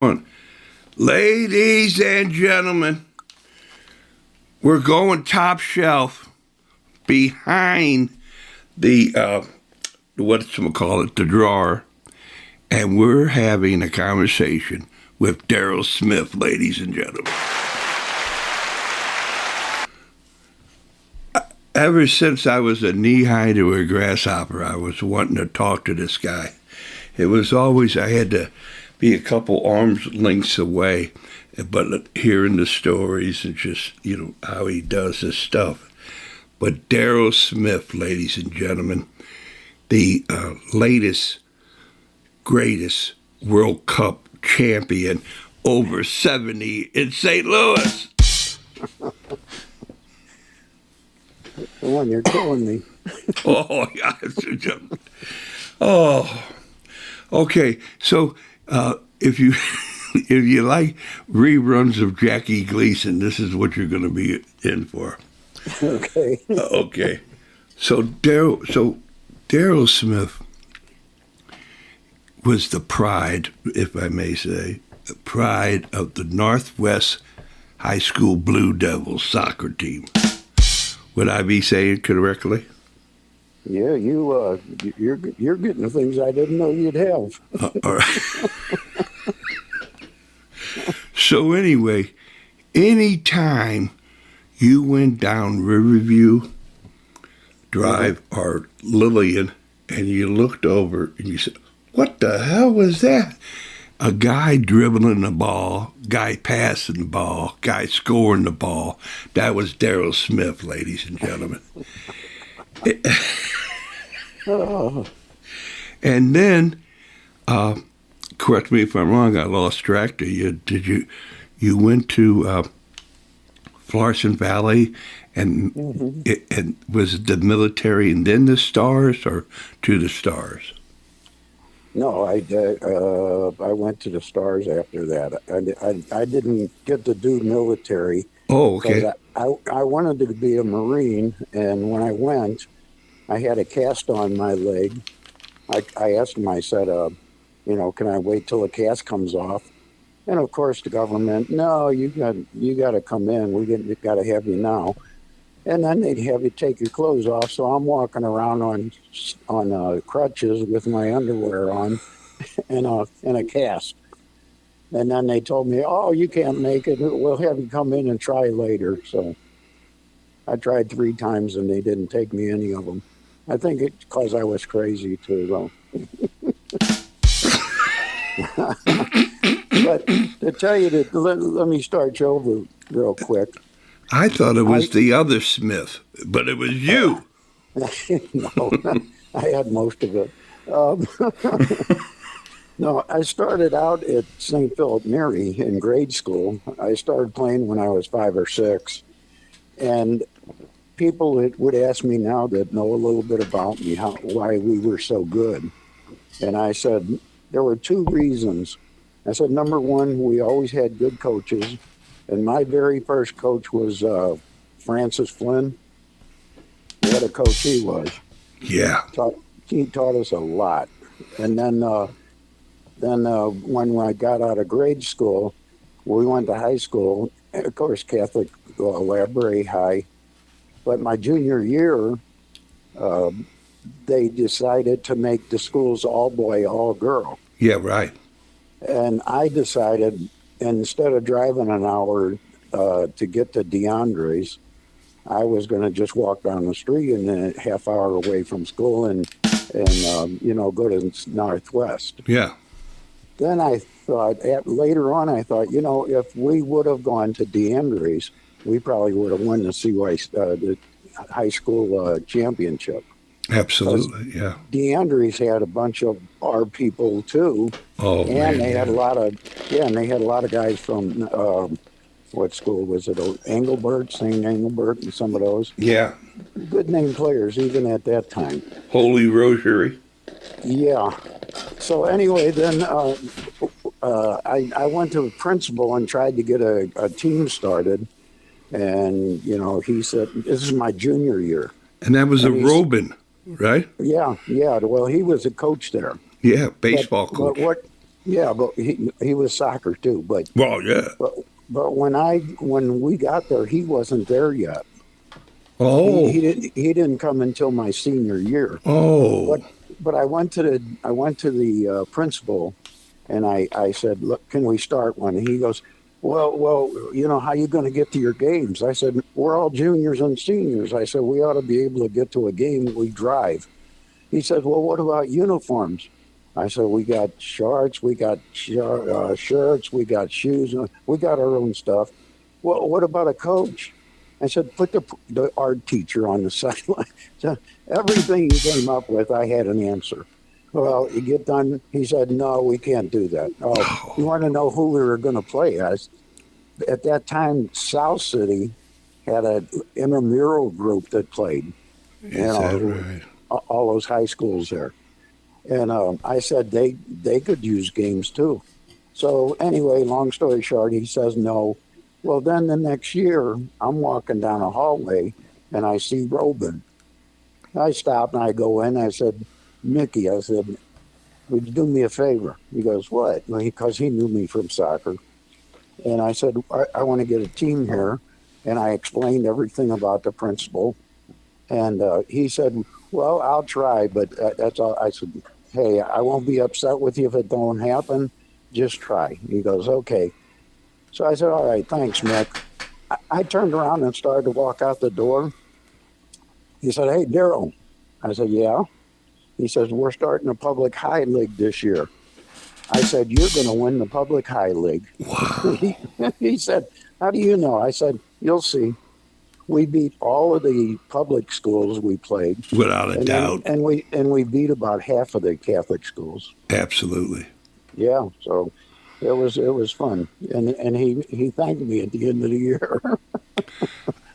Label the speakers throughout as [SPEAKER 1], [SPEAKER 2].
[SPEAKER 1] on. Ladies and gentlemen, we're going top shelf behind the, the drawer, and we're having a conversation with Darrel Smith, ladies and gentlemen. Ever since I was a knee-high to a grasshopper, I was wanting to talk to this guy. It was always, I had to be a couple arms lengths away, but hearing the stories and just, how he does his stuff. But Darrel Smith, ladies and gentlemen, the latest, greatest World Cup champion over 70 in St. Louis.
[SPEAKER 2] One, you're killing me.
[SPEAKER 1] Oh, yeah. Oh, okay. So if you if you like reruns of Jackie Gleason, this is what you're going to be in for.
[SPEAKER 2] Okay.
[SPEAKER 1] Okay. So Darrel Smith was the pride, if I may say, the pride of the Northwest High School BlueDevils soccer team. Would I be saying correctly?
[SPEAKER 2] Yeah, you're getting things I didn't know you'd have.
[SPEAKER 1] All right. So anyway, anytime you went down Riverview Drive or Lillian and you looked over and you said, "What the hell was that?" A guy dribbling the ball, guy passing the ball, guy scoring the ball. That was Darrel Smith, ladies and gentlemen. And then, correct me if I'm wrong, I lost track of you. You went to Florissant Valley and and was it the military and then the Stars or to the Stars?
[SPEAKER 2] No, I went to the Stars after that. I didn't get to do military.
[SPEAKER 1] Oh, okay.
[SPEAKER 2] I wanted to be a Marine, and when I went, I had a cast on my leg. I asked him, I said, can I wait till the cast comes off? And of course, the government, no, you got to come in. We got to have you now. And then they'd have you take your clothes off. So I'm walking around on crutches with my underwear on and a cast. And then they told me, "Oh, you can't make it. We'll have you come in and try later." So I tried 3 times and they didn't take me any of them. I think it's because I was crazy too, though. But to tell you that, let me start you over real quick.
[SPEAKER 1] I thought it was the other Smith, but it was you.
[SPEAKER 2] No, I had most of it. No, I started out at St. Philip Neri in grade school. I started playing when I was 5 or 6. And people would ask me now that know a little bit about me, why we were so good. And I said, there were 2 reasons. I said, number one, we always had good coaches. And my very first coach was Francis Flynn. What a coach he was.
[SPEAKER 1] Yeah.
[SPEAKER 2] He taught us a lot. And then when I got out of grade school, we went to high school, of course, Catholic Library High. But my junior year, they decided to make the schools all boy, all girl.
[SPEAKER 1] Yeah, right.
[SPEAKER 2] And I decided, instead of driving an hour to get to DeAndre's, I was going to just walk down the street and then a half hour away from school and go to Northwest.
[SPEAKER 1] Yeah.
[SPEAKER 2] Then I thought, later on, if we would have gone to DeAndre's, we probably would have won the the high school championship.
[SPEAKER 1] Absolutely, yeah.
[SPEAKER 2] DeAndre's had a bunch of our people too.
[SPEAKER 1] Oh,
[SPEAKER 2] and
[SPEAKER 1] man,
[SPEAKER 2] they had a lot of guys from what school was it? Engelbert, St. Engelbert, and some of those.
[SPEAKER 1] Yeah.
[SPEAKER 2] Good name players even at that time.
[SPEAKER 1] Holy Rosary.
[SPEAKER 2] Yeah. So anyway, then I went to the principal and tried to get a team started, and he said, "This is my junior year."
[SPEAKER 1] And that was a Robin, right?
[SPEAKER 2] Yeah. Well, he was a coach there.
[SPEAKER 1] Yeah, baseball coach.
[SPEAKER 2] But Yeah, but he was soccer too.
[SPEAKER 1] Well, yeah.
[SPEAKER 2] But but when we got there, he wasn't there yet.
[SPEAKER 1] Oh,
[SPEAKER 2] He didn't come until my senior year.
[SPEAKER 1] oh,
[SPEAKER 2] But but I went to the principal and I said, look, can we start one? And he goes, well, how you going to get to your games? I said, we're all juniors and seniors. I said, we ought to be able to get to a game. We drive. He said, well, what about uniforms? I said, we got shorts, we got shirts, we got shoes, we got our own stuff. Well, what about a coach? I said, put the art teacher on the sideline. So everything he came up with, I had an answer. Well, you get done. He said, no, we can't do that. Oh, you want to know who we were going to play as? At that time, South City had an intramural group that played,
[SPEAKER 1] is that right?
[SPEAKER 2] all those high schools there. And I said they could use games too. So anyway, long story short, he says no. Well, then the next year, I'm walking down a hallway and I see Robin. I stop and I go in. I said, Mickey, I said, would you do me a favor? He goes, what? Well, because he knew me from soccer. And I said, I want to get a team here. And I explained everything about the principal. And he said, well, I'll try, but that's all. I said, hey, I won't be upset with you if it don't happen. Just try. He goes, okay. So I said, all right, thanks, Mick. I turned around and started to walk out the door. He said, hey, Darrel. I said, yeah. He says, we're starting a public high league this year. I said, you're going to win the public high league.
[SPEAKER 1] Wow.
[SPEAKER 2] He said, how do you know? I said, you'll see. We beat all of the public schools we played,
[SPEAKER 1] Without a
[SPEAKER 2] and then
[SPEAKER 1] doubt.
[SPEAKER 2] and we beat about half of the Catholic schools.
[SPEAKER 1] Absolutely.
[SPEAKER 2] Yeah, so it was fun, and he thanked me at the end of the year.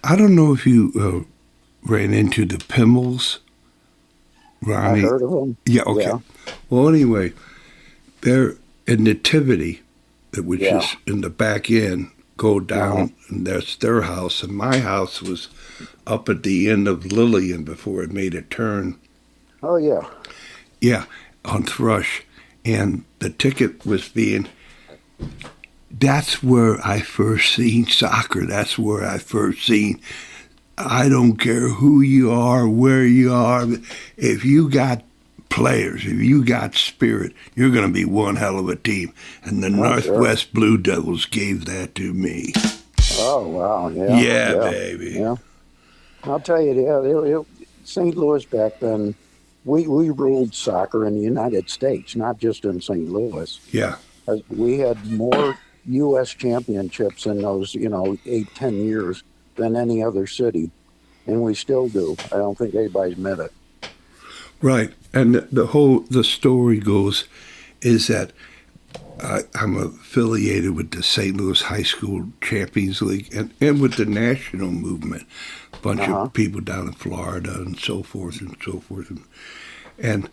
[SPEAKER 1] I don't know if you ran into the Pimmels,
[SPEAKER 2] I
[SPEAKER 1] Ronnie.
[SPEAKER 2] heard of them.
[SPEAKER 1] Yeah, okay.
[SPEAKER 2] Yeah,
[SPEAKER 1] Well, anyway, they're in Nativity, which
[SPEAKER 2] yeah.
[SPEAKER 1] is in the back end, go
[SPEAKER 2] Uh-huh.
[SPEAKER 1] down, and that's their house. And my house was up at the end of Lillian before it made a turn.
[SPEAKER 2] Oh yeah.
[SPEAKER 1] Yeah, on Thrush. And the ticket was being, that's where I first seen soccer. That's where I first seen, I don't care who you are, where you are. If you got players, if you got spirit, you're going to be one hell of a team. And the
[SPEAKER 2] Oh sure.
[SPEAKER 1] Northwest Blue Devils gave that to me.
[SPEAKER 2] Oh wow. Yeah,
[SPEAKER 1] Yeah,
[SPEAKER 2] yeah,
[SPEAKER 1] baby.
[SPEAKER 2] yeah. I'll tell you, yeah, St. Louis back then, we ruled soccer in the United States, not just in St. Louis.
[SPEAKER 1] Yeah.
[SPEAKER 2] We had more U.S. championships in those, 8, 10 years than any other city, and we still do. I don't think anybody's met it.
[SPEAKER 1] Right. And the story goes is that I'm affiliated with the St. Louis High School Champions League and with the national movement. A bunch
[SPEAKER 2] Uh huh.
[SPEAKER 1] of people down in Florida and so forth and so forth. And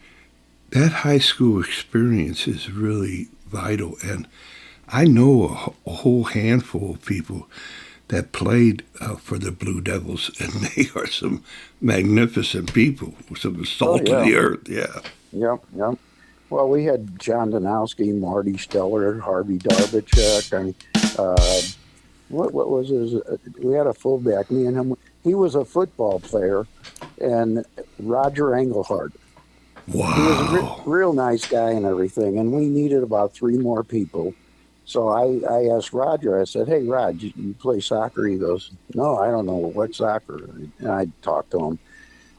[SPEAKER 1] that high school experience is really vital. And I know a whole handful of people that played for the Blue Devils, and they are some magnificent people, some
[SPEAKER 2] Oh
[SPEAKER 1] salt of
[SPEAKER 2] yeah.
[SPEAKER 1] the earth. Yeah.
[SPEAKER 2] Yep. Yep. Well, we had John Donowski, Marty Steller, Harvey Darbichuk, and uh, what was his? We had a fullback. Me and him. He was a football player, and Roger Engelhardt. He was a
[SPEAKER 1] Wow.
[SPEAKER 2] real nice guy and everything, and we needed about three more people. So I asked Roger, I said, hey, Rod, you play soccer? He goes, no, I don't know what soccer. And I talked to him.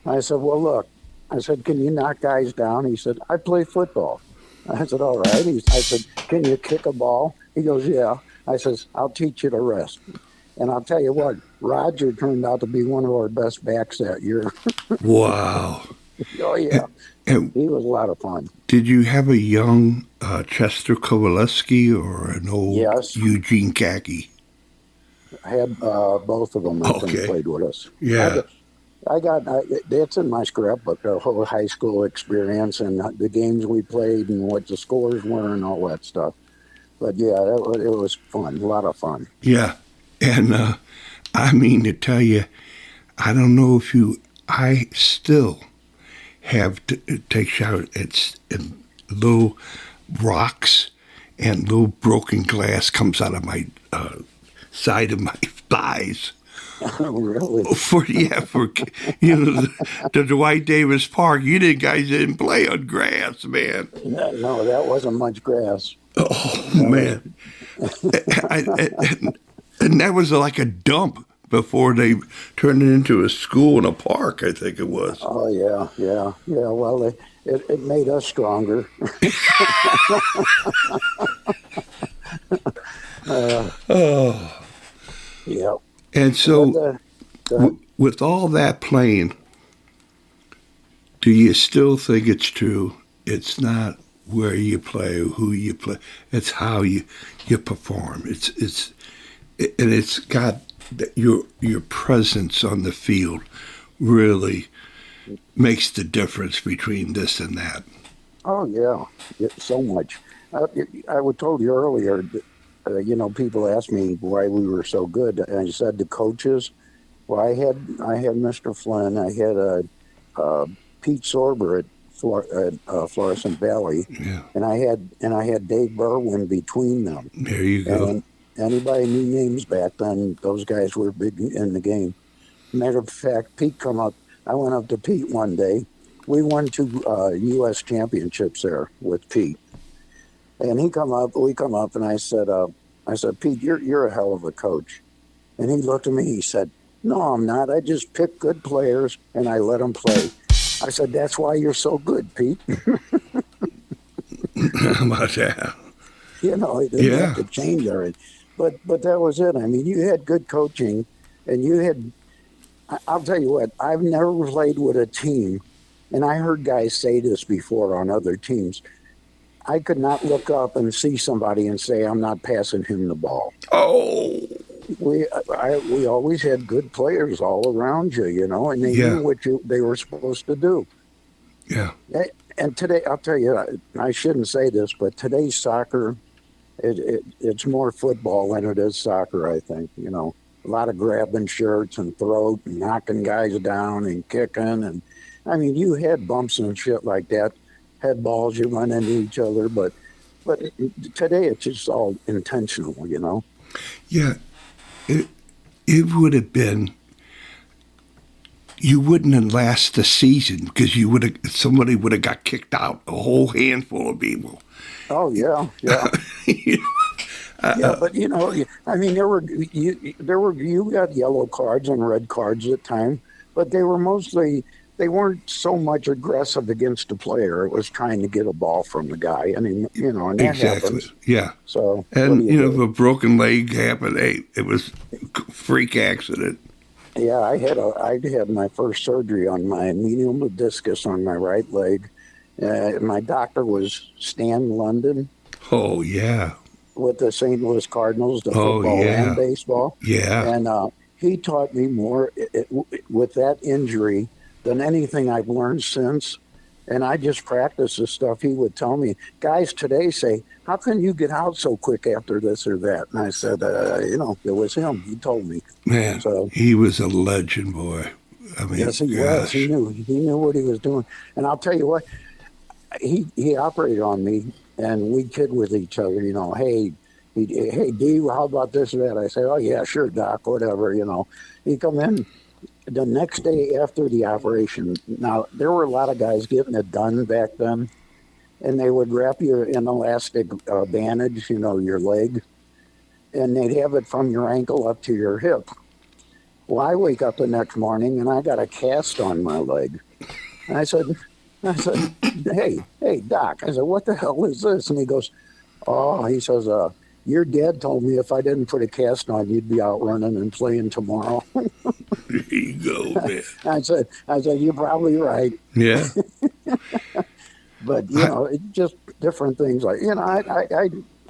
[SPEAKER 2] I said, well, look, I said, can you knock guys down? He said, I play football. I said, all right. I said, can you kick a ball? He goes, yeah. I says, I'll teach you the rest. And I'll tell you what, Roger turned out to be one of our best backs that year.
[SPEAKER 1] Wow.
[SPEAKER 2] Oh, yeah.
[SPEAKER 1] And, and
[SPEAKER 2] He was a lot of fun.
[SPEAKER 1] did you have a young Chester Kowaleski or an old
[SPEAKER 2] Yes.
[SPEAKER 1] Eugene Kaki?
[SPEAKER 2] I had both of them, I think,
[SPEAKER 1] Okay.
[SPEAKER 2] played with us. I
[SPEAKER 1] Yeah.
[SPEAKER 2] got, that's in my scrapbook, the whole high school experience and the games we played and what the scores were and all that stuff. But yeah, it was fun, a lot of fun.
[SPEAKER 1] Yeah. And I mean to tell you, I don't know if I still have to take shower at little rocks and little broken glass comes out of my side of my thighs.
[SPEAKER 2] Oh, really?
[SPEAKER 1] For the Dwight Davis Park, guys didn't play on grass, man.
[SPEAKER 2] No, that wasn't much grass.
[SPEAKER 1] Oh man, and that was like a dump before they turned it into a school and a park. I think it was.
[SPEAKER 2] Oh yeah. Well, it made us stronger.
[SPEAKER 1] Oh,
[SPEAKER 2] Yeah.
[SPEAKER 1] and so with all that playing, do you still think it's true? It's not where you play or who you play. It's how you perform. It's got your presence on the field really makes the difference between this and that.
[SPEAKER 2] Oh yeah, so much. I told you earlier. People ask me why we were so good, and I said the coaches. Well, I had Mr. Flynn. I had Pete Sorber at Florissant Valley,
[SPEAKER 1] Yeah.
[SPEAKER 2] and I had Dave Berwin between them.
[SPEAKER 1] There you go.
[SPEAKER 2] And anybody knew names back then, those guys were big in the game. Matter of fact, Pete come up. I went up to Pete one day. We won 2 U.S. championships there with Pete. And we come up, and I said, Pete, you're a hell of a coach. And he looked at me. He said, no, I'm not. I just pick good players and I let them play. I said, that's why you're so good, Pete.
[SPEAKER 1] How about that?
[SPEAKER 2] He didn't have to change already. But that was it. I mean, you had good coaching, and you had. I'll tell you what. I've never played with a team, and I heard guys say this before on other teams. I could not look up and see somebody and say, I'm not passing him the ball.
[SPEAKER 1] Oh.
[SPEAKER 2] We always had good players all around you, and they knew what they were supposed to do.
[SPEAKER 1] Yeah.
[SPEAKER 2] And today, I'll tell you, I shouldn't say this, but today's soccer, it's more football than it is soccer, I think. A lot of grabbing shirts and throat and knocking guys down and kicking. And, I mean, you had bumps and shit like that. Head balls, you run into each other, but today it's just all intentional,
[SPEAKER 1] Yeah, it would have been. You wouldn't have lasted the season because somebody would have got kicked out. A whole handful of people.
[SPEAKER 2] Oh yeah. Yeah, but I mean, you got yellow cards and red cards at time, but they weren't so much aggressive against the player. It was trying to get a ball from the guy. I mean, and that happens.
[SPEAKER 1] Yeah.
[SPEAKER 2] So,
[SPEAKER 1] and if a broken leg happened, it was a freak accident.
[SPEAKER 2] Yeah, I had my first surgery on my medial meniscus on my right leg. My doctor was Stan London.
[SPEAKER 1] Oh yeah.
[SPEAKER 2] With the St. Louis Cardinals, the football and baseball.
[SPEAKER 1] Yeah.
[SPEAKER 2] And he taught me more with that injury than anything I've learned since. And I just practiced the stuff he would tell me. Guys today say, how can you get out so quick after this or that? And I said, it was him. He told me.
[SPEAKER 1] Man, so, he was a legend, boy. I mean,
[SPEAKER 2] yes, he was. He knew what he was doing. And I'll tell you what, he operated on me, and we kid with each other, hey, D, how about this or that? I say, oh, yeah, sure, Doc, whatever, He come in. The next day after the operation, now there were a lot of guys getting it done back then, and they would wrap you in elastic bandage, your leg, and they'd have it from your ankle up to your hip. Well, I wake up the next morning and I got a cast on my leg. And I said, hey, Doc. I said, what the hell is this? And he goes, he says, your dad told me if I didn't put a cast on, you'd be out running and playing tomorrow.
[SPEAKER 1] There you go, man.
[SPEAKER 2] I said, you're probably right.
[SPEAKER 1] Yeah.
[SPEAKER 2] But, it's just different things. Like, I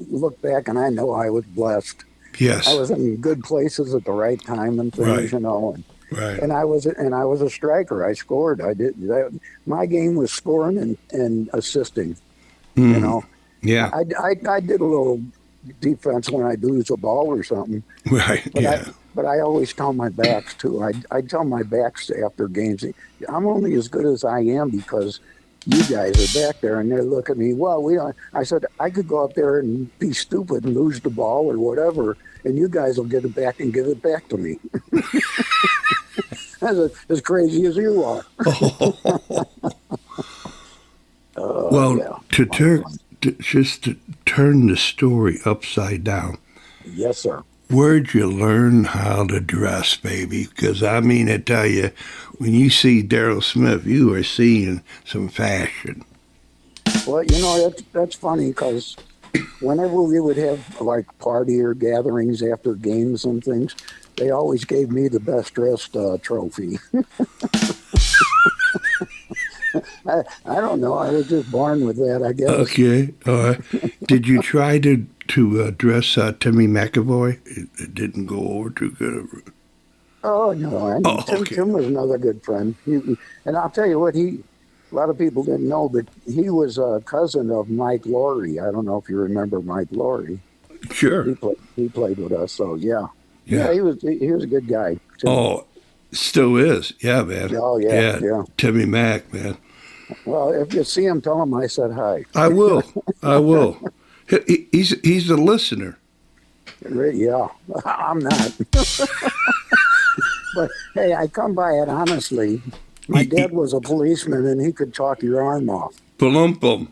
[SPEAKER 2] look back and I know I was blessed.
[SPEAKER 1] Yes.
[SPEAKER 2] I was in good places at the right time and things,
[SPEAKER 1] right. Right.
[SPEAKER 2] And I was a striker. I scored. My game was scoring and assisting.
[SPEAKER 1] Yeah.
[SPEAKER 2] I did a little defense when I'd lose a ball or something.
[SPEAKER 1] Right.
[SPEAKER 2] But I always tell my backs too. I tell my backs after games, I'm only as good as I am because you guys are back there, and they look at me. Well, we don't. I said I could go up there and be stupid and lose the ball or whatever, and you guys will get it back and give it back to me. As crazy as you are.
[SPEAKER 1] Well,
[SPEAKER 2] Yeah.
[SPEAKER 1] just to turn the story upside down.
[SPEAKER 2] Yes, sir.
[SPEAKER 1] Where'd you learn how to dress, baby? Because I mean, I tell you, when you see Darrel Smith, you are seeing some fashion.
[SPEAKER 2] Well, that's funny because whenever we would have like party or gatherings after games and things, they always gave me the best dressed trophy. I don't know. I was just born with that, I guess.
[SPEAKER 1] Okay, all right. Did you try to dress Timmy McAvoy? It didn't go over too good.
[SPEAKER 2] Oh no,
[SPEAKER 1] Oh, okay.
[SPEAKER 2] Tim was another good friend. And I'll tell you what, a lot of people didn't know, but he was a cousin of Mike Laurie. I don't know if you remember Mike Laurie.
[SPEAKER 1] Sure.
[SPEAKER 2] He played with us, so yeah,
[SPEAKER 1] Yeah.
[SPEAKER 2] he was a good guy too.
[SPEAKER 1] Oh, still is. Yeah, man.
[SPEAKER 2] Oh yeah,
[SPEAKER 1] Yeah,
[SPEAKER 2] yeah.
[SPEAKER 1] Timmy Mac, man.
[SPEAKER 2] Well, if you see him, tell him I said hi.
[SPEAKER 1] I will. I will. He's a listener.
[SPEAKER 2] Yeah, I'm not. But hey, I come by it honestly. My dad was a policeman, and he could talk your arm off.
[SPEAKER 1] Palumpum.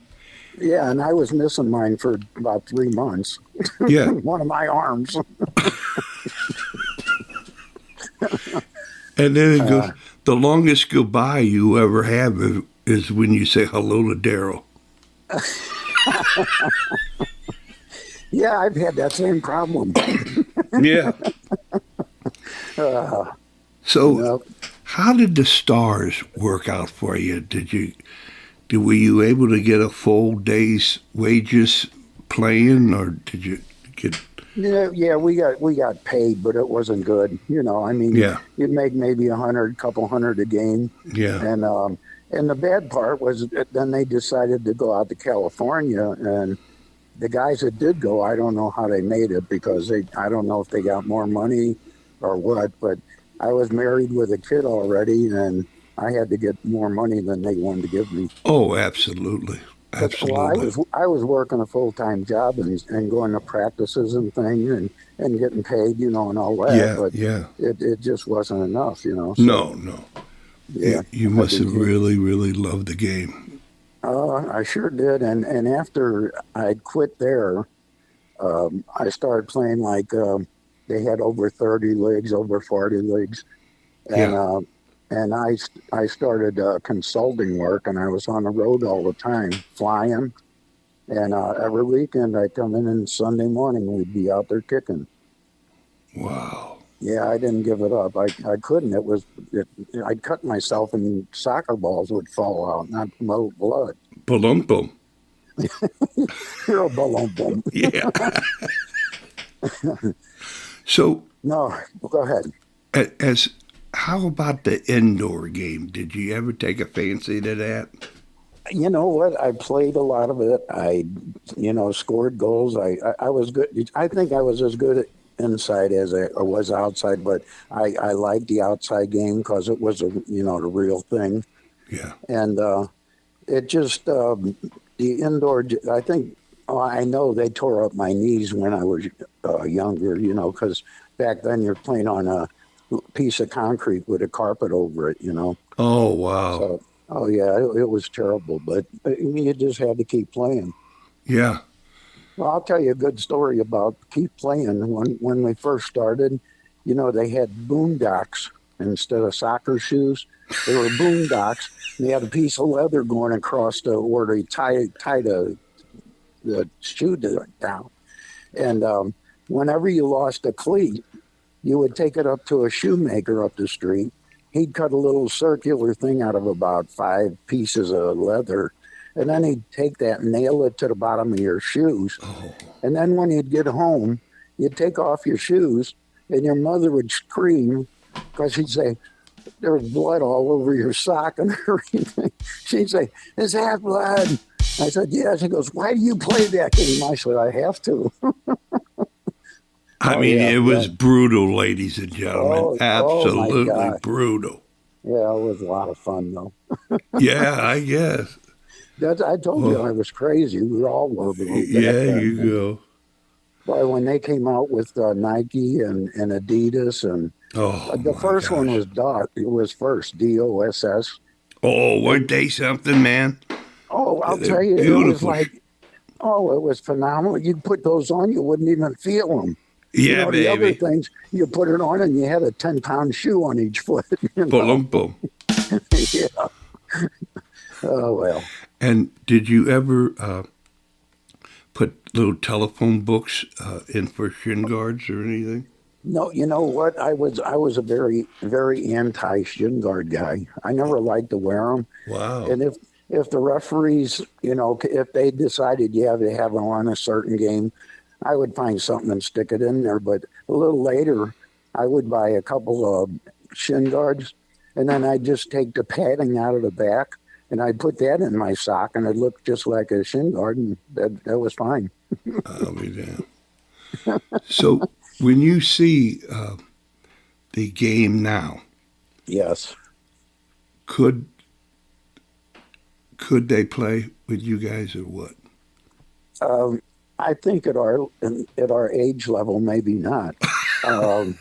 [SPEAKER 2] Yeah, and I was missing mine for about 3 months.
[SPEAKER 1] Yeah.
[SPEAKER 2] One of my arms.
[SPEAKER 1] And then it goes, the longest goodbye you ever have is when you say hello to Darrel.
[SPEAKER 2] Yeah, I've had that same problem.
[SPEAKER 1] Yeah.
[SPEAKER 2] Uh,
[SPEAKER 1] So,
[SPEAKER 2] no,
[SPEAKER 1] how did the stars work out for you? Were you able to get a full day's wages playing, or did you get?
[SPEAKER 2] yeah, we got paid, but it wasn't good. I mean,
[SPEAKER 1] Yeah,
[SPEAKER 2] you'd make maybe 100, couple hundred a game,
[SPEAKER 1] yeah.
[SPEAKER 2] and the bad part was that then they decided to go out to California, and the guys that did go, I don't know how they made it because I don't know if they got more money or what, but I was married with a kid already, and I had to get more money than they wanted to give me.
[SPEAKER 1] Oh, absolutely,
[SPEAKER 2] But well, I
[SPEAKER 1] absolutely.
[SPEAKER 2] was I was working a full-time job and going to practices and things and getting paid, and all that.
[SPEAKER 1] Yeah,
[SPEAKER 2] But
[SPEAKER 1] yeah.
[SPEAKER 2] it just wasn't enough. So
[SPEAKER 1] No, no.
[SPEAKER 2] yeah,
[SPEAKER 1] You
[SPEAKER 2] I
[SPEAKER 1] must have
[SPEAKER 2] became.
[SPEAKER 1] really, really loved the game.
[SPEAKER 2] I sure did. And after I quit there, I started playing like they had over 30 leagues, over 40 leagues, and
[SPEAKER 1] Yeah.
[SPEAKER 2] uh, and I started consulting work, and I was on the road all the time, flying. And every weekend I come in, and Sunday morning we'd be out there kicking.
[SPEAKER 1] Wow.
[SPEAKER 2] Yeah, I didn't give it up. I couldn't. I'd cut myself, and soccer balls would fall out, not blood.
[SPEAKER 1] Palumpum.
[SPEAKER 2] You're a balloon.
[SPEAKER 1] Yeah. So,
[SPEAKER 2] No, go ahead.
[SPEAKER 1] as how about the indoor game? Did you ever take a fancy to that?
[SPEAKER 2] You know what? I played a lot of it. Scored goals. I was good. I think I was as good inside as I was outside, but I liked the outside game because it was the real thing.
[SPEAKER 1] Yeah.
[SPEAKER 2] And it just the indoor. I think I know they tore up my knees when I was younger. Because back then you're playing on a piece of concrete with a carpet over it.
[SPEAKER 1] Oh, wow.
[SPEAKER 2] So, oh yeah, it was terrible, but you just had to keep playing.
[SPEAKER 1] Yeah.
[SPEAKER 2] Well, I'll tell you a good story about keep playing. When we first started, they had boondocks instead of soccer shoes. They were boondocks. And they had a piece of leather going across where they tie the shoe down. And whenever you lost a cleat, you would take it up to a shoemaker up the street. He'd cut a little circular thing out of about 5 pieces of leather, and then he'd take that and nail it to the bottom of your shoes.
[SPEAKER 1] Oh,
[SPEAKER 2] And then when you'd get home, you'd take off your shoes, and your mother would scream because she'd say, there was blood all over your sock and everything. She'd say, is that blood? I said, yeah. She goes, why do you play that game? I said, I have to.
[SPEAKER 1] I
[SPEAKER 2] Oh,
[SPEAKER 1] mean,
[SPEAKER 2] yeah,
[SPEAKER 1] it
[SPEAKER 2] yeah.
[SPEAKER 1] was brutal, ladies and gentlemen.
[SPEAKER 2] Oh my
[SPEAKER 1] Absolutely
[SPEAKER 2] God.
[SPEAKER 1] brutal.
[SPEAKER 2] Yeah, it was a lot of fun, though.
[SPEAKER 1] Yeah, I guess.
[SPEAKER 2] I told you I
[SPEAKER 1] Oh,
[SPEAKER 2] was crazy. We all were back
[SPEAKER 1] yeah,
[SPEAKER 2] then.
[SPEAKER 1] you
[SPEAKER 2] And
[SPEAKER 1] go.
[SPEAKER 2] boy, when they came out with Nike and Adidas, and
[SPEAKER 1] Oh
[SPEAKER 2] the
[SPEAKER 1] my
[SPEAKER 2] first one
[SPEAKER 1] gosh.
[SPEAKER 2] was DOS. It was first DOSS,
[SPEAKER 1] Oh, weren't
[SPEAKER 2] and
[SPEAKER 1] they something, man?
[SPEAKER 2] oh, I'll
[SPEAKER 1] They're
[SPEAKER 2] tell you, it was
[SPEAKER 1] beautiful.
[SPEAKER 2] like, oh, it was phenomenal. You'd put those on, you wouldn't even feel them. You
[SPEAKER 1] Yeah,
[SPEAKER 2] know, the other
[SPEAKER 1] baby.
[SPEAKER 2] things, you put it on and you had a 10-pound shoe on each foot, you know.
[SPEAKER 1] Boom, boom.
[SPEAKER 2] Yeah. Oh, well.
[SPEAKER 1] And did you ever put little telephone books in for shin guards or anything?
[SPEAKER 2] No, you know what? I was a very anti shin guard guy. I never liked to wear them.
[SPEAKER 1] Wow.
[SPEAKER 2] And if the referees, if they decided you have to have them on a certain game, I would find something and stick it in there. But a little later, I would buy a couple of shin guards, and then I'd just take the padding out of the back and I'd put that in my sock, and it looked just like a shin guard, and that was fine.
[SPEAKER 1] I'll be damned. So when you see the game now,
[SPEAKER 2] Yes.
[SPEAKER 1] could could they play with you guys or what?
[SPEAKER 2] Um, I think at our age level, maybe not. Um,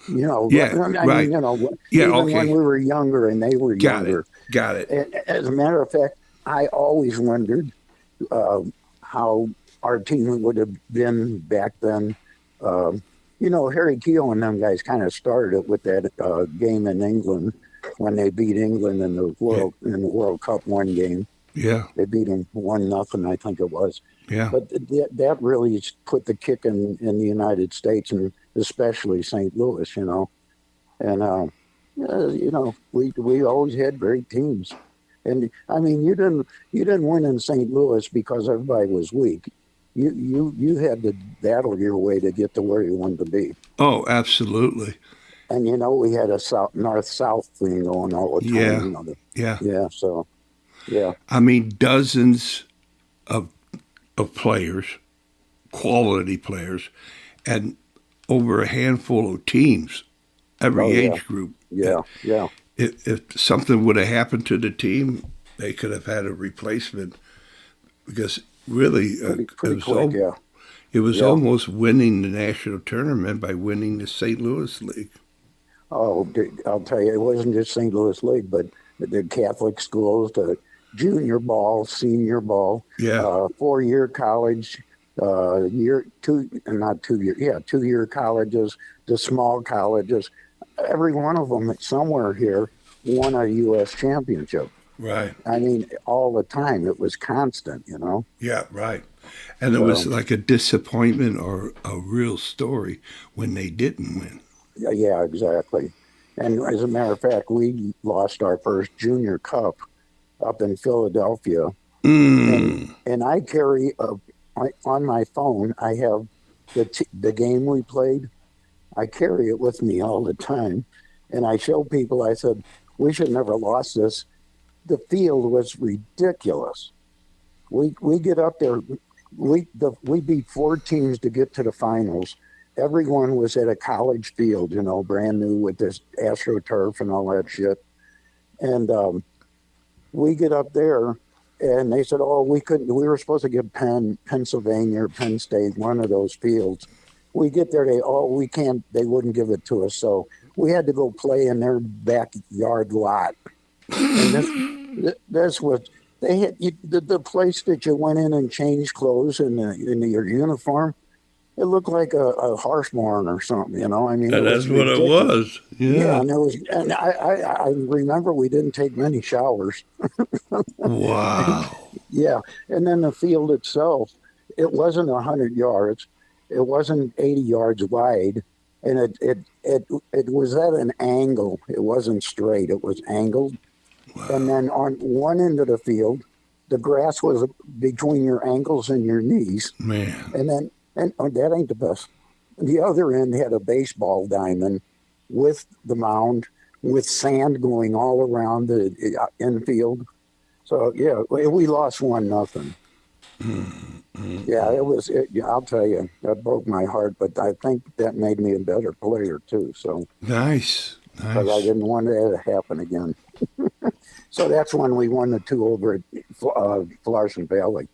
[SPEAKER 1] Yeah,
[SPEAKER 2] I mean,
[SPEAKER 1] right. Yeah,
[SPEAKER 2] even when
[SPEAKER 1] okay.
[SPEAKER 2] we were younger and they were
[SPEAKER 1] Got it.
[SPEAKER 2] younger.
[SPEAKER 1] Got it.
[SPEAKER 2] As a matter of fact, I always wondered uh, how our team would have been back then. Um, Harry Keogh and them guys kind of started it with that game in England when they beat England
[SPEAKER 1] Yeah.
[SPEAKER 2] in the World Cup one game.
[SPEAKER 1] Yeah.
[SPEAKER 2] They beat them 1-0, I think it was.
[SPEAKER 1] Yeah.
[SPEAKER 2] But that really put the kick in the United States and especially St. Louis, And we always had great teams. And I mean, you didn't win in St. Louis because everybody was weak. You had to battle your way to get to where you wanted to be.
[SPEAKER 1] Oh, absolutely.
[SPEAKER 2] And we had a north south thing going all the time.
[SPEAKER 1] Yeah. Yeah.
[SPEAKER 2] Yeah. So yeah.
[SPEAKER 1] I mean, dozens of players, quality players, and over a handful of teams,
[SPEAKER 2] Oh
[SPEAKER 1] every
[SPEAKER 2] yeah.
[SPEAKER 1] age group.
[SPEAKER 2] Yeah. Yeah.
[SPEAKER 1] If something would have happened to the team, they could have had a replacement because really
[SPEAKER 2] Pretty quick. Yeah.
[SPEAKER 1] it was
[SPEAKER 2] Yeah.
[SPEAKER 1] almost winning the national tournament by winning the St. Louis League.
[SPEAKER 2] Oh, I'll tell you, it wasn't just St. Louis League, but the Catholic schools, the junior ball, senior ball,
[SPEAKER 1] Yeah,
[SPEAKER 2] 4-year college, year two, not 2 year, yeah, 2-year colleges, the small colleges. Every one of them somewhere here won a U.S. championship.
[SPEAKER 1] right.
[SPEAKER 2] I mean, all the time. It was constant.
[SPEAKER 1] Yeah, right. And it was
[SPEAKER 2] So,
[SPEAKER 1] like a disappointment or a real story when they didn't win.
[SPEAKER 2] yeah, yeah, exactly. And as a matter of fact, we lost our first junior cup up in Philadelphia, and
[SPEAKER 1] Mm,
[SPEAKER 2] I carry on my phone. I have the game we played. I carry it with me all the time, and I show people. I said we should never lost this. The field was ridiculous. We get up there. We beat 4 teams to get to the finals. Everyone was at a college field, brand new with this AstroTurf and all that shit. And we get up there, and they said, "Oh, we couldn't. We were supposed to get Pennsylvania, or Penn State, one of those fields." We get there, we can't. They wouldn't give it to us, so we had to go play in their backyard lot. And this was they had the place that you went in and changed clothes in your uniform. It looked like a horse barn or something. I mean, it
[SPEAKER 1] and
[SPEAKER 2] was
[SPEAKER 1] that's what it
[SPEAKER 2] ridiculous.
[SPEAKER 1] was.
[SPEAKER 2] Yeah,
[SPEAKER 1] Yeah.
[SPEAKER 2] and I remember we didn't take many showers.
[SPEAKER 1] Wow.
[SPEAKER 2] Yeah, and then the field itself, it wasn't 100 yards, it wasn't 80 yards wide, and it was at an angle. It wasn't straight; it was angled. And
[SPEAKER 1] Wow.
[SPEAKER 2] then on one end of the field, the grass was between your ankles and your knees,
[SPEAKER 1] Man.
[SPEAKER 2] and then and oh, that ain't the best. The other end had a baseball diamond with the mound with sand going all around the infield. So yeah, we lost 1-0.
[SPEAKER 1] Mm, mm,
[SPEAKER 2] Yeah,
[SPEAKER 1] mm.
[SPEAKER 2] it was. Yeah, I'll tell you, that broke my heart. But I think that made me a better player too. So
[SPEAKER 1] Nice.
[SPEAKER 2] because I
[SPEAKER 1] Nice.
[SPEAKER 2] didn't want that to happen again. So that's when we won the two over at Larson Valley.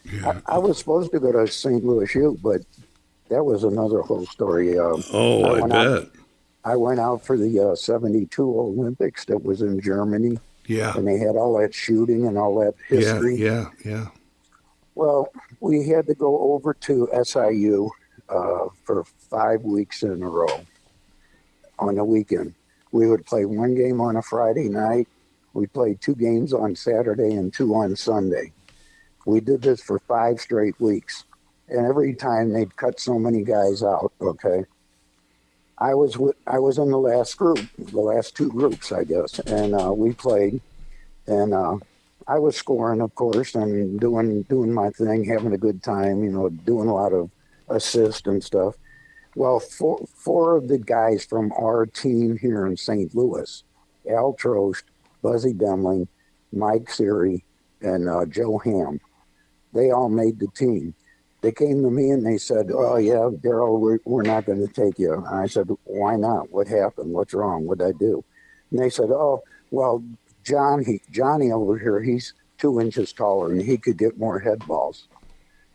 [SPEAKER 1] Yeah.
[SPEAKER 2] I was supposed to go to St. Louis U, but that was another whole story.
[SPEAKER 1] Oh,
[SPEAKER 2] I
[SPEAKER 1] I
[SPEAKER 2] went out.
[SPEAKER 1] bet.
[SPEAKER 2] I went out for the '72 Olympics that was in Germany,
[SPEAKER 1] Yeah.
[SPEAKER 2] and they had all that shooting and all that
[SPEAKER 1] Yeah.
[SPEAKER 2] history.
[SPEAKER 1] Yeah. Yeah.
[SPEAKER 2] Well, we had to go over to SIU for 5 weeks in a row on a weekend. We would play one game on a Friday night. We played two games on Saturday and two on Sunday. We did this for 5 straight weeks. And every time they'd cut so many guys out, okay. I was in the last group, the last two groups, I guess, and we played, and I was scoring, of course, and doing my thing, having a good time, doing a lot of assists and stuff. Well, four of the guys from our team here in St. Louis, Al Trost, Buzzy Demling, Mike Siri, and Joe Ham, they all made the team. They came to me and they said, "Oh yeah, Darrel, we're not going to take you." And I said, "Why not? What happened? What's wrong? What did I do?" And they said, "Oh, well, Johnny over here, he's 2 inches taller and he could get more head balls."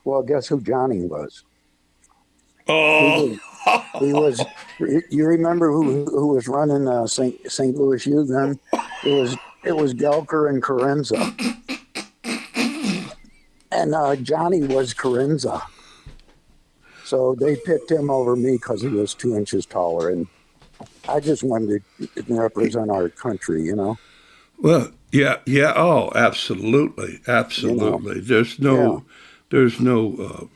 [SPEAKER 2] Well, guess who Johnny was? He
[SPEAKER 1] Oh.
[SPEAKER 2] was. He was. You remember who was running St. Louis U then? It was Gelker and Carenza, and Johnny was Carenza. So they picked him over me because he was 2 inches taller, and I just wanted to represent our country.
[SPEAKER 1] Well, yeah, yeah. Oh, absolutely,
[SPEAKER 2] You know,
[SPEAKER 1] absolutely.
[SPEAKER 2] yeah.
[SPEAKER 1] There's no.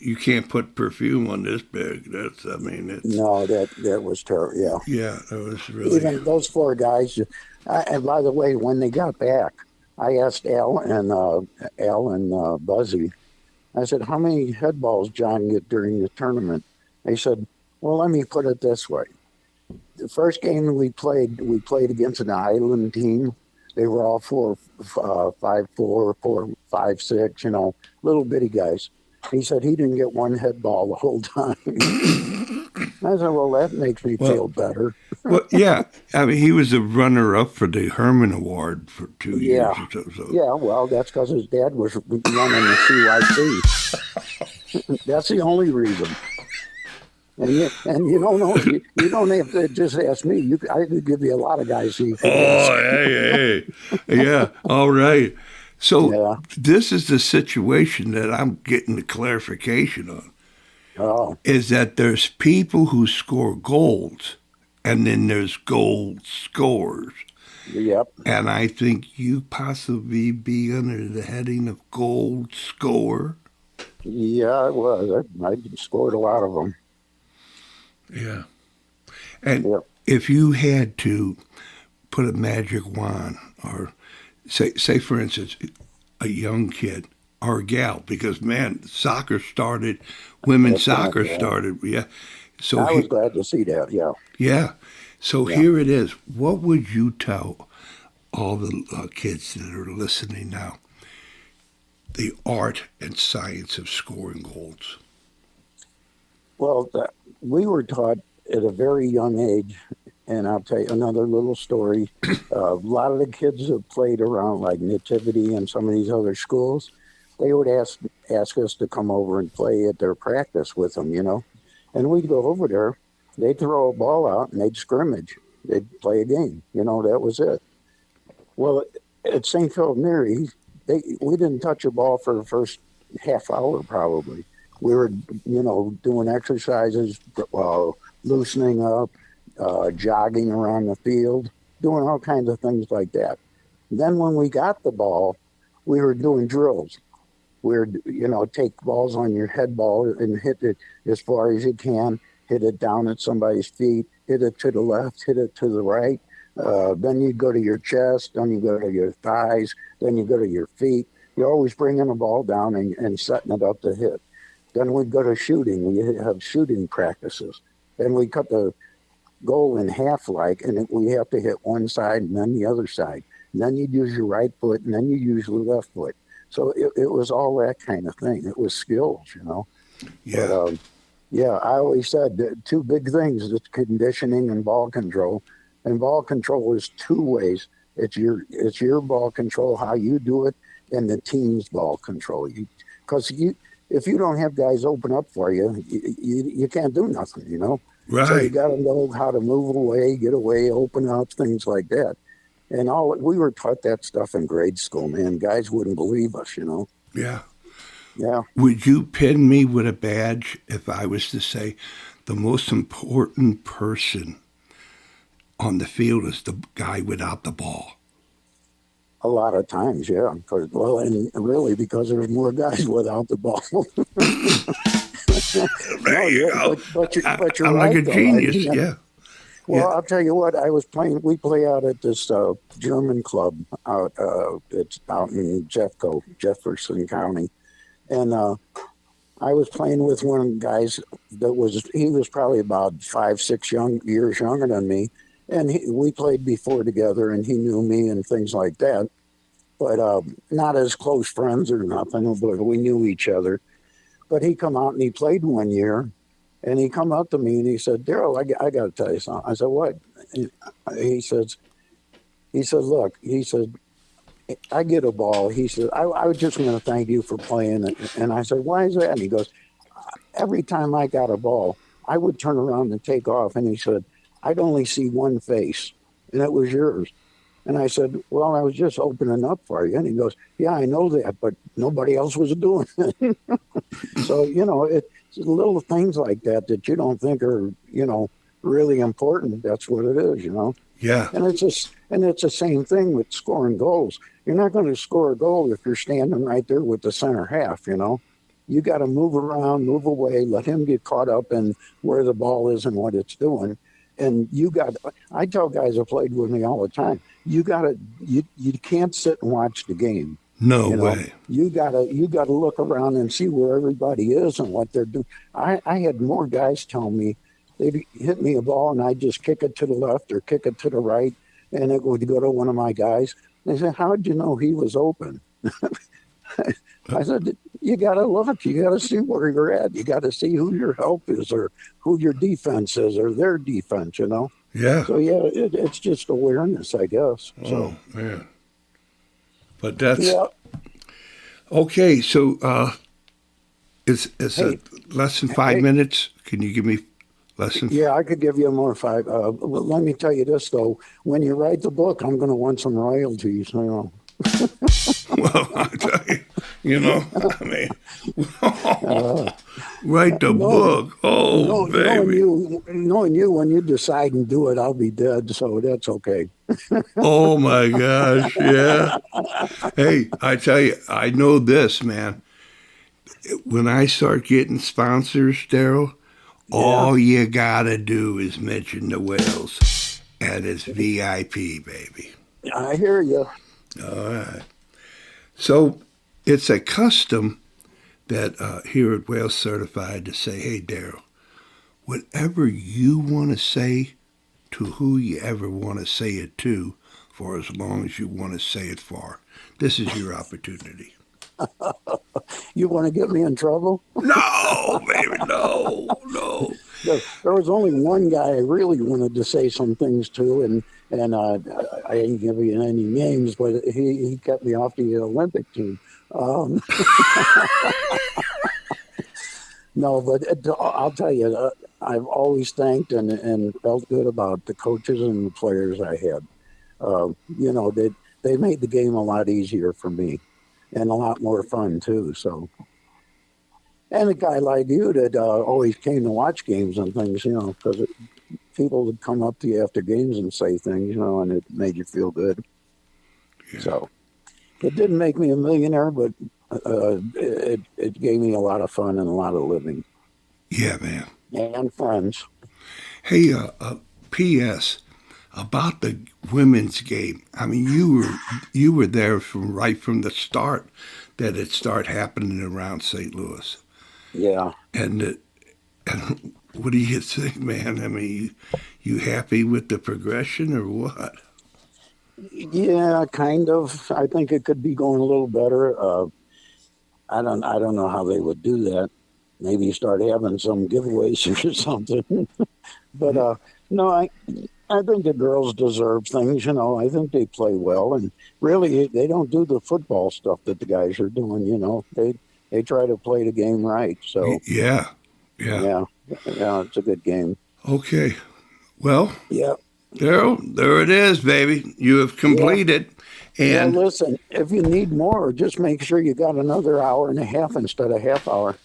[SPEAKER 1] You can't put perfume on this big. That's. I mean, it's.
[SPEAKER 2] No, that was terrible. Yeah,
[SPEAKER 1] Yeah, it was really.
[SPEAKER 2] even those four guys. And by the way, when they got back, I asked Al and Buzzy. I said, "How many head balls John get during the tournament?" They said, "Well, let me put it this way. The first game we played against an island team. They were all 5'4", 4'5", 6", little bitty guys. He said he didn't get one head ball the whole time. I said, well, that makes me
[SPEAKER 1] Well,
[SPEAKER 2] feel better.
[SPEAKER 1] well, yeah. I mean, he was a runner-up for the Herman Award for 2 years
[SPEAKER 2] Yeah,
[SPEAKER 1] or so. So
[SPEAKER 2] yeah. Well, that's because his dad was running the CYC. That's the only reason. And you don't know you don't have to just ask me. I could give you a lot of guys who you could ask.
[SPEAKER 1] oh, hey, yeah, all right. So
[SPEAKER 2] Yeah.
[SPEAKER 1] this is the situation that I'm getting the clarification on.
[SPEAKER 2] Oh,
[SPEAKER 1] Is that there's people who score goals, and then there's gold scorers.
[SPEAKER 2] yep.
[SPEAKER 1] And I think you possibly be under the heading of gold scorer.
[SPEAKER 2] Yeah, it was. I scored a lot of them.
[SPEAKER 1] Yeah. And
[SPEAKER 2] Yep.
[SPEAKER 1] if you had to put a magic wand, or say for instance, a young kid or a gal, because man, soccer started, women's
[SPEAKER 2] That's right.
[SPEAKER 1] soccer
[SPEAKER 2] Yeah.
[SPEAKER 1] started, yeah. So
[SPEAKER 2] I was glad to see that. Yeah.
[SPEAKER 1] yeah. So
[SPEAKER 2] Yeah.
[SPEAKER 1] here it is. What would you tell all the kids that are listening now? The art and science of scoring goals.
[SPEAKER 2] Well, we were taught at a very young age, and I'll tell you another little story. A lot of the kids that played around like Nativity and some of these other schools, they would ask us to come over and play at their practice with them. And we'd go over there. They'd throw a ball out and they'd scrimmage. They'd play a game. That was it. Well, at St. Philip Neri, we didn't touch a ball for the first half hour probably. We were, doing exercises, loosening up, jogging around the field, doing all kinds of things like that. Then when we got the ball, we were doing drills. We were, take balls on your head ball and hit it as far as you can, hit it down at somebody's feet, hit it to the left, hit it to the right. Then you go to your chest, then you go to your thighs, then you go to your feet. You're always bringing the ball down and setting it up to hit. Then we'd go to shooting. We have shooting practices. Then we cut the goal in half, and we have to hit one side and then the other side. And then you'd use your right foot, and then you use your left foot. So it was all that kind of thing. It was skills.
[SPEAKER 1] Yeah.
[SPEAKER 2] But yeah, I always said two big things: it's conditioning and ball control. And ball control is two ways. It's your ball control, how you do it, and the team's ball control. Because if you don't have guys open up for you, you can't do nothing. So you
[SPEAKER 1] Right.
[SPEAKER 2] got to know how to move away, get away, open up, things like that. And all we were taught that stuff in grade school, man. Guys wouldn't believe us.
[SPEAKER 1] Yeah.
[SPEAKER 2] Yeah.
[SPEAKER 1] Would you pin me with a badge if I was to say the most important person on the field is the guy without the ball?
[SPEAKER 2] A lot of times, yeah. And really because there's more guys without the ball.
[SPEAKER 1] There
[SPEAKER 2] No,
[SPEAKER 1] you
[SPEAKER 2] yeah,
[SPEAKER 1] go.
[SPEAKER 2] but you're
[SPEAKER 1] I'm like
[SPEAKER 2] right
[SPEAKER 1] a
[SPEAKER 2] though.
[SPEAKER 1] genius. Yeah.
[SPEAKER 2] Well,
[SPEAKER 1] Yeah.
[SPEAKER 2] I'll tell you what. I was playing. We play out at this German club out. It's out in Jefferson County, and I was playing with one of the guys he was probably about 5, 6 years younger than me, and we played before together, and he knew me and things like that. But not as close friends or nothing. But we knew each other. But he come out and he played one year, and he come up to me and he said, "Darrel, I got to tell you something." I said, "What?" He says, "Look," he said, "I get a ball." He said, "I was just going to thank you for playing." And I said, "Why is that?" And he goes, "Every time I got a ball, I would turn around and take off." And he said, "I'd only see one face, and it was yours." And I said, "Well, I was just opening up for you." And he goes, "Yeah, I know that, but nobody else was doing it." So, it's little things like that you don't think are, really important. That's what it is.
[SPEAKER 1] Yeah.
[SPEAKER 2] And it's the same thing with scoring goals. You're not going to score a goal if you're standing right there with the center half. You got to move around, move away, let him get caught up in where the ball is and what it's doing. And I tell guys who played with me all the time, you can't sit and watch the game.
[SPEAKER 1] No
[SPEAKER 2] You know,
[SPEAKER 1] way.
[SPEAKER 2] you gotta look around and see where everybody is and what they're doing. I had more guys tell me they'd hit me a ball and I'd just kick it to the left or kick it to the right, and it would go to one of my guys. They said, "How'd you know he was open?" I said, "You gotta look. You gotta see where you're at. You gotta see who your help is or who your defense is or their defense."
[SPEAKER 1] Yeah.
[SPEAKER 2] So yeah, it's just awareness, I guess.
[SPEAKER 1] Oh
[SPEAKER 2] So
[SPEAKER 1] man. But that's
[SPEAKER 2] yeah.
[SPEAKER 1] okay. So it's a
[SPEAKER 2] Hey,
[SPEAKER 1] less than five
[SPEAKER 2] hey,
[SPEAKER 1] minutes. Can you give me less than?
[SPEAKER 2] yeah, I could give you more five. Well, let me tell you this though: when you write the book, I'm going to want some royalties.
[SPEAKER 1] Well, I tell you, I mean,
[SPEAKER 2] Uh,
[SPEAKER 1] write the
[SPEAKER 2] no,
[SPEAKER 1] book. Oh,
[SPEAKER 2] no,
[SPEAKER 1] baby.
[SPEAKER 2] knowing you, when you decide and do it, I'll be dead, so that's okay.
[SPEAKER 1] Oh my gosh. Yeah. Hey, I tell you, I know this, man. When I start getting sponsors, Darrel,
[SPEAKER 2] Yeah,
[SPEAKER 1] all you gotta do is mention the whales, and it's VIP, baby.
[SPEAKER 2] I hear you.
[SPEAKER 1] All right. So it's a custom that here at Whales Certified to say, hey, Darrel, whatever you want to say to who you ever want to say it to for as long as you want to say it for, this is your opportunity.
[SPEAKER 2] You want to get me in trouble?
[SPEAKER 1] No, baby, no, no.
[SPEAKER 2] There was only one guy I really wanted to say some things to, and I ain't give you any names, but he kept me off the Olympic team. Um, No, but I'll tell you, I've always thanked and felt good about the coaches and the players I had. They made the game a lot easier for me and a lot more fun too. So, and a guy like you that always came to watch games and things, because people would come up to you after games and say things, and it made you feel good.
[SPEAKER 1] Yeah,
[SPEAKER 2] So it didn't make me a millionaire, but it gave me a lot of fun and a lot of living
[SPEAKER 1] yeah, man.
[SPEAKER 2] and friends.
[SPEAKER 1] Hey, P.S. about the women's game. I mean, you were there from right from the start that it started happening around St. Louis,
[SPEAKER 2] Yeah.
[SPEAKER 1] and and what do you think, man? I mean, you happy with the progression or what?
[SPEAKER 2] Yeah, kind of. I think it could be going a little better. I don't know how they would do that. Maybe start having some giveaways or something. But no, I I think the girls deserve things. I think they play well, and really, they don't do the football stuff that the guys are doing. They try to play the game right. So
[SPEAKER 1] Yeah, yeah.
[SPEAKER 2] yeah, yeah, it's a good game.
[SPEAKER 1] Okay. Well,
[SPEAKER 2] Yeah,
[SPEAKER 1] Darrell, there it is, baby. You have
[SPEAKER 2] yeah.
[SPEAKER 1] completed.
[SPEAKER 2] Well,
[SPEAKER 1] And
[SPEAKER 2] listen, if you need more, just make sure you got another hour and a half instead of half hour.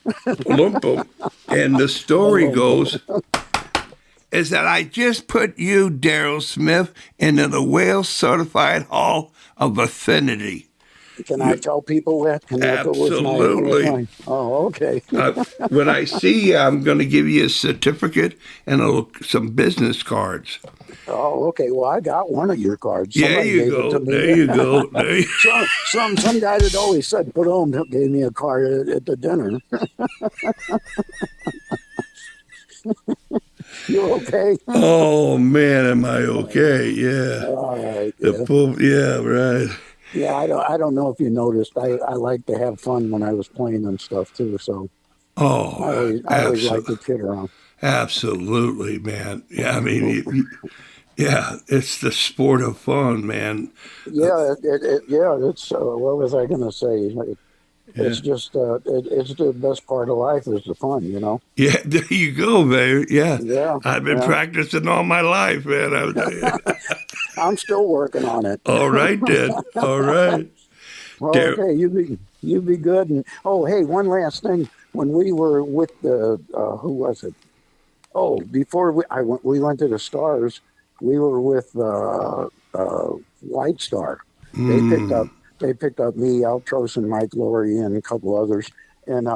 [SPEAKER 1] Olympum. And the story goes is that I just put you, Darrel Smith, into the Wales Certified Hall of Affinity.
[SPEAKER 2] Can I tell people that? Can that go with
[SPEAKER 1] Absolutely.
[SPEAKER 2] my? Oh, okay.
[SPEAKER 1] When I see you, I'm going to give you a certificate and some business cards.
[SPEAKER 2] Oh, okay. Well, I got one of your cards.
[SPEAKER 1] There
[SPEAKER 2] Somebody
[SPEAKER 1] you
[SPEAKER 2] gave it
[SPEAKER 1] go.
[SPEAKER 2] to me.
[SPEAKER 1] There you go. There you
[SPEAKER 2] Some guy that always said put on gave me a card at the dinner. You okay?
[SPEAKER 1] Oh man, am I okay? Yeah.
[SPEAKER 2] All right.
[SPEAKER 1] The
[SPEAKER 2] Yeah.
[SPEAKER 1] poop. Yeah, right.
[SPEAKER 2] Yeah. I don't know if you noticed. I like to have fun when I was playing and stuff too. So
[SPEAKER 1] Oh,
[SPEAKER 2] I always like to kid around.
[SPEAKER 1] absolutely, man. Yeah, I mean, yeah, it's the sport of fun, man.
[SPEAKER 2] Yeah. Yeah. It's what was I going to say?
[SPEAKER 1] Yeah.
[SPEAKER 2] It's just it's the best part of life is the fun.
[SPEAKER 1] Yeah, there you go, baby. Yeah.
[SPEAKER 2] Yeah.
[SPEAKER 1] I've been
[SPEAKER 2] Yeah.
[SPEAKER 1] practicing all my life, man.
[SPEAKER 2] I'm still working on it.
[SPEAKER 1] All right, then. All right.
[SPEAKER 2] Well,
[SPEAKER 1] There.
[SPEAKER 2] okay, you be good. And oh, hey, one last thing. When we were with the who was it? Oh, before we went to the Stars, we were with White Star. They picked up
[SPEAKER 1] Mm,
[SPEAKER 2] they picked up me, Altros, and Mike Laurie, and a couple others. And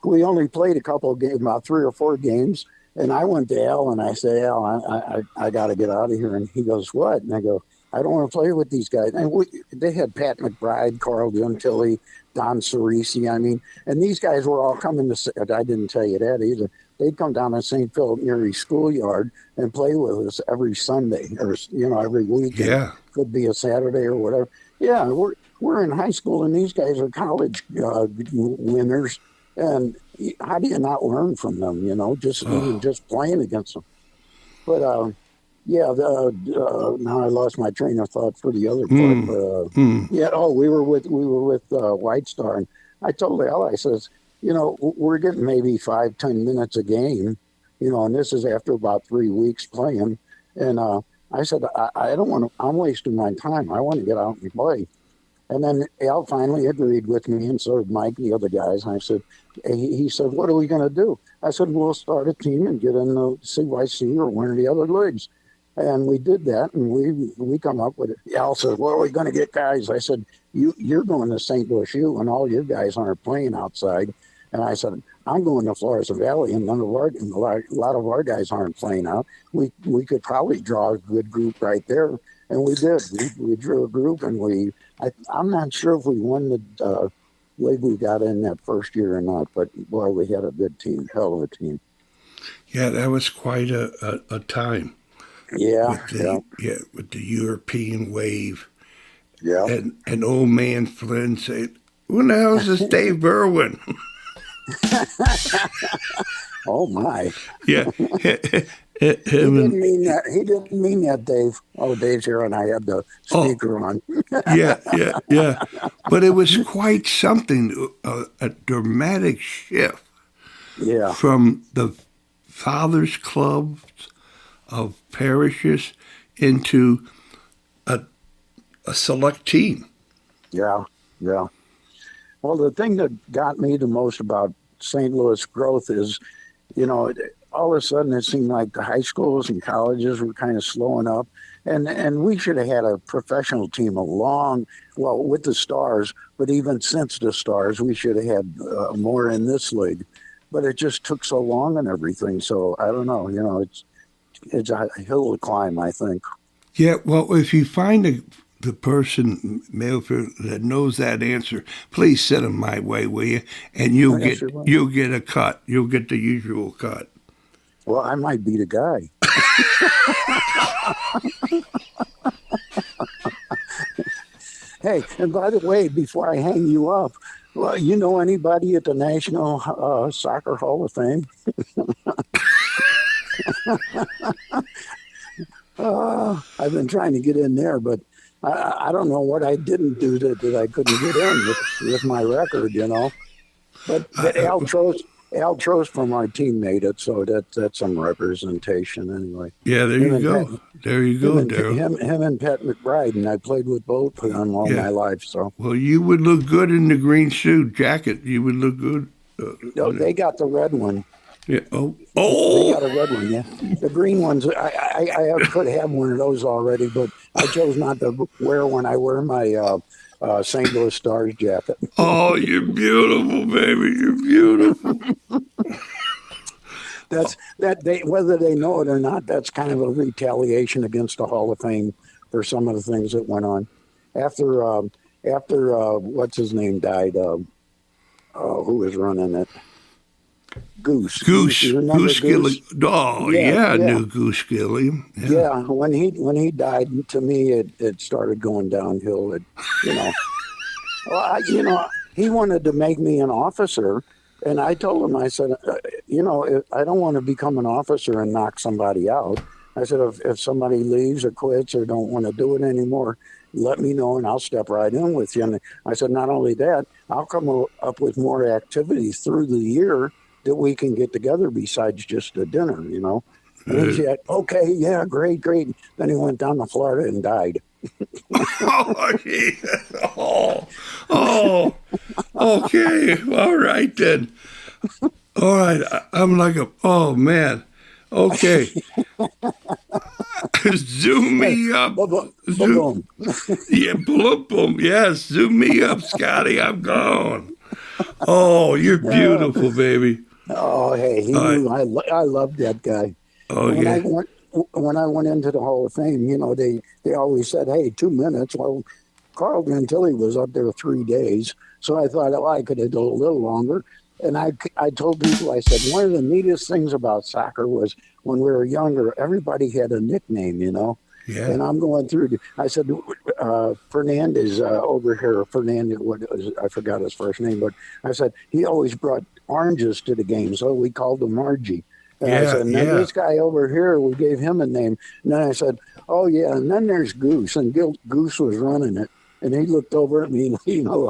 [SPEAKER 2] we only played a couple of games, about 3 or 4 games. And I went to Al and I said, Al, I got to get out of here. And he goes, what? And I go, I don't want to play with these guys. And they had Pat McBride, Carl Gentili, Don Cerisi. I mean, and these guys were all coming to. I didn't tell you that either. They'd come down to St. Philip Neri schoolyard and play with us every Sunday or every weekend.
[SPEAKER 1] yeah.
[SPEAKER 2] Could be a Saturday or whatever. Yeah, we're in high school and these guys are college winners. And how do you not learn from them? Just even
[SPEAKER 1] Oh.
[SPEAKER 2] just playing against them. But yeah, now I lost my train of thought for the other part.
[SPEAKER 1] Mm,
[SPEAKER 2] But
[SPEAKER 1] mm.
[SPEAKER 2] yeah, oh, we were with White Star, and I told Al, I says, we're getting maybe 5-10 minutes a game, and this is after about 3 weeks playing, and I said, I don't want to. I'm wasting my time. I want to get out and play. And then Al finally agreed with me, and so did Mike, the other guys. And I said, he said, what are we going to do? I said, we'll start a team and get in the CYC or one of the other leagues. And we did that, and we come up with it. Al said, well, we're going to get guys. I said, you're going to St. Louis U, and all your guys aren't playing outside. And I said, I'm going to Florida Valley, and a lot of our guys aren't playing out. We could probably draw a good group right there. And we did. We drew a group, and I'm not sure if we won the league we got in that first year or not, but boy, we had a good team, hell of a team.
[SPEAKER 1] Yeah, that was quite a time
[SPEAKER 2] Yeah,
[SPEAKER 1] with
[SPEAKER 2] yeah,
[SPEAKER 1] the European wave.
[SPEAKER 2] yeah.
[SPEAKER 1] And old man Flynn said, who the hell is this Dave Berwin?
[SPEAKER 2] Oh my.
[SPEAKER 1] Yeah.
[SPEAKER 2] He
[SPEAKER 1] Him
[SPEAKER 2] didn't
[SPEAKER 1] and,
[SPEAKER 2] mean that. He didn't mean that, Dave. Oh, Dave's here, and I had the
[SPEAKER 1] oh,
[SPEAKER 2] speaker on.
[SPEAKER 1] yeah, yeah, yeah. But it was quite something, a dramatic shift
[SPEAKER 2] Yeah,
[SPEAKER 1] from the fathers' clubs of parishes into a, a select team.
[SPEAKER 2] yeah, yeah. Well, the thing that got me the most about St. Louis growth is, all of a sudden it seemed like the high schools and colleges were kind of slowing up, and we should have had a professional team well, with the Stars, but even since the Stars, we should have had more in this league. But it just took so long and everything. So I don't know. It's a hill to climb, I think.
[SPEAKER 1] Yeah, well, if you find the person, Mayfield, that knows that answer, please send them my way, will you? And
[SPEAKER 2] I guess you're right.
[SPEAKER 1] you'll get a cut. You'll get the usual cut.
[SPEAKER 2] Well, I might be the guy. Hey, and by the way, before I hang you up, well, you know anybody at the National Soccer Hall of Fame? I've been trying to get in there, but I don't know what I didn't do that I couldn't get in with my record, you know. But Al Trost from our team made it, so that's some representation anyway.
[SPEAKER 1] Yeah, there
[SPEAKER 2] Him
[SPEAKER 1] you
[SPEAKER 2] and Pat,
[SPEAKER 1] go. There you go, Darrell.
[SPEAKER 2] him and Pat McBride, and I played with both of them all
[SPEAKER 1] Yeah.
[SPEAKER 2] my life. So
[SPEAKER 1] Well, you would look good in the green suit jacket. You would look good.
[SPEAKER 2] no, they got the red one.
[SPEAKER 1] Yeah. Oh.
[SPEAKER 2] They got a
[SPEAKER 1] Oh.
[SPEAKER 2] red one, yeah. The green ones, I could have one of those already, but I chose not to wear one. I wear my St. Louis Stars jacket.
[SPEAKER 1] Oh, you're beautiful, baby. You're beautiful.
[SPEAKER 2] That's that they whether they know it or not. That's kind of a retaliation against the Hall of Fame for some of the things that went on after what's his name died. Who was running it? Goose. You remember
[SPEAKER 1] Goose
[SPEAKER 2] Goose?
[SPEAKER 1] Gilly. Oh,
[SPEAKER 2] Yeah,
[SPEAKER 1] yeah, I
[SPEAKER 2] yeah.
[SPEAKER 1] knew Goose Gilly. Yeah.
[SPEAKER 2] Yeah, when he died, to me it started going downhill. You know, well, he wanted to make me an officer, and I told him, I said, I don't want to become an officer and knock somebody out. I said, if somebody leaves or quits or don't want to do it anymore, let me know and I'll step right in with you. And I said, not only that, I'll come up with more activities through the year that we can get together besides just a dinner, you know. And he said, okay, yeah, great, great. Then he went down to Florida and died.
[SPEAKER 1] Oh, Jesus. Oh, oh, okay. All right, then. All right. I'm like oh, man. Okay. Zoom me up. Zoom.
[SPEAKER 2] Boom.
[SPEAKER 1] Yeah, boom, boom. Yes, zoom me up, Scotty. I'm gone. Oh, you're beautiful, baby.
[SPEAKER 2] Oh, hey, he
[SPEAKER 1] All right.
[SPEAKER 2] knew I loved that guy.
[SPEAKER 1] Oh,
[SPEAKER 2] When I
[SPEAKER 1] yeah.
[SPEAKER 2] went when I went into the Hall of Fame, they always said, "Hey, 2 minutes." Well, Carl Gentili was up there 3 days, so I thought, oh, I could have done a little longer. And I told people, I said, one of the neatest things about soccer was when we were younger, everybody had a nickname, you know.
[SPEAKER 1] Yeah.
[SPEAKER 2] And I'm going through. I said, Fernandez over here. Fernandez, I forgot his first name, but I said he always brought oranges to the game, so we called him Margie. And I
[SPEAKER 1] Yeah.
[SPEAKER 2] said, and then
[SPEAKER 1] Yeah.
[SPEAKER 2] this guy over here, we gave him a name. And then I said, oh yeah, and then there's Goose, and Goose was running it. And he looked over at me,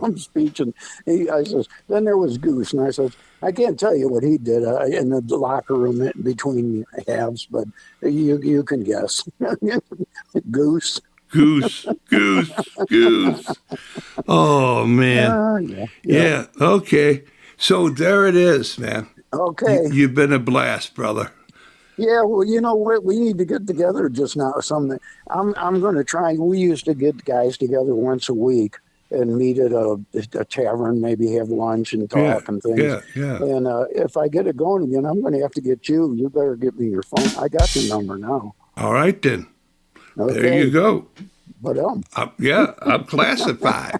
[SPEAKER 2] I'm speaking. I says, then there was Goose. And I says, I can't tell you what he did in the locker room between halves, but you can guess. Goose.
[SPEAKER 1] Goose, goose, goose. Oh, man.
[SPEAKER 2] Yeah, yeah.
[SPEAKER 1] Yeah. Okay. So there it is, man.
[SPEAKER 2] Okay.
[SPEAKER 1] You've been a blast, brother.
[SPEAKER 2] Yeah, well, you know what? We need to get together just now. Something I'm going to try. We used to get guys together once a week and meet at a tavern, maybe have lunch and
[SPEAKER 1] Yeah.
[SPEAKER 2] talk and things.
[SPEAKER 1] Yeah. Yeah.
[SPEAKER 2] And if I get it going again, I'm going to have to get you. You better get me your phone. I got your number now.
[SPEAKER 1] All right, then. There you
[SPEAKER 2] Okay,
[SPEAKER 1] go.
[SPEAKER 2] but
[SPEAKER 1] Yeah, I'm classified.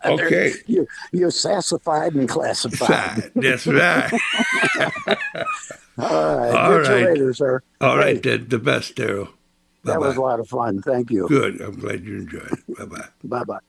[SPEAKER 1] Okay.
[SPEAKER 2] you're sassified and classified.
[SPEAKER 1] That's right.
[SPEAKER 2] All right,
[SPEAKER 1] All
[SPEAKER 2] get you
[SPEAKER 1] right.
[SPEAKER 2] later, sir.
[SPEAKER 1] All
[SPEAKER 2] Hey,
[SPEAKER 1] right, then. The best, Daryl.
[SPEAKER 2] that was
[SPEAKER 1] Bye-bye.
[SPEAKER 2] a lot of fun. Thank you.
[SPEAKER 1] Good. I'm glad you enjoyed it. Bye-bye.
[SPEAKER 2] Bye bye.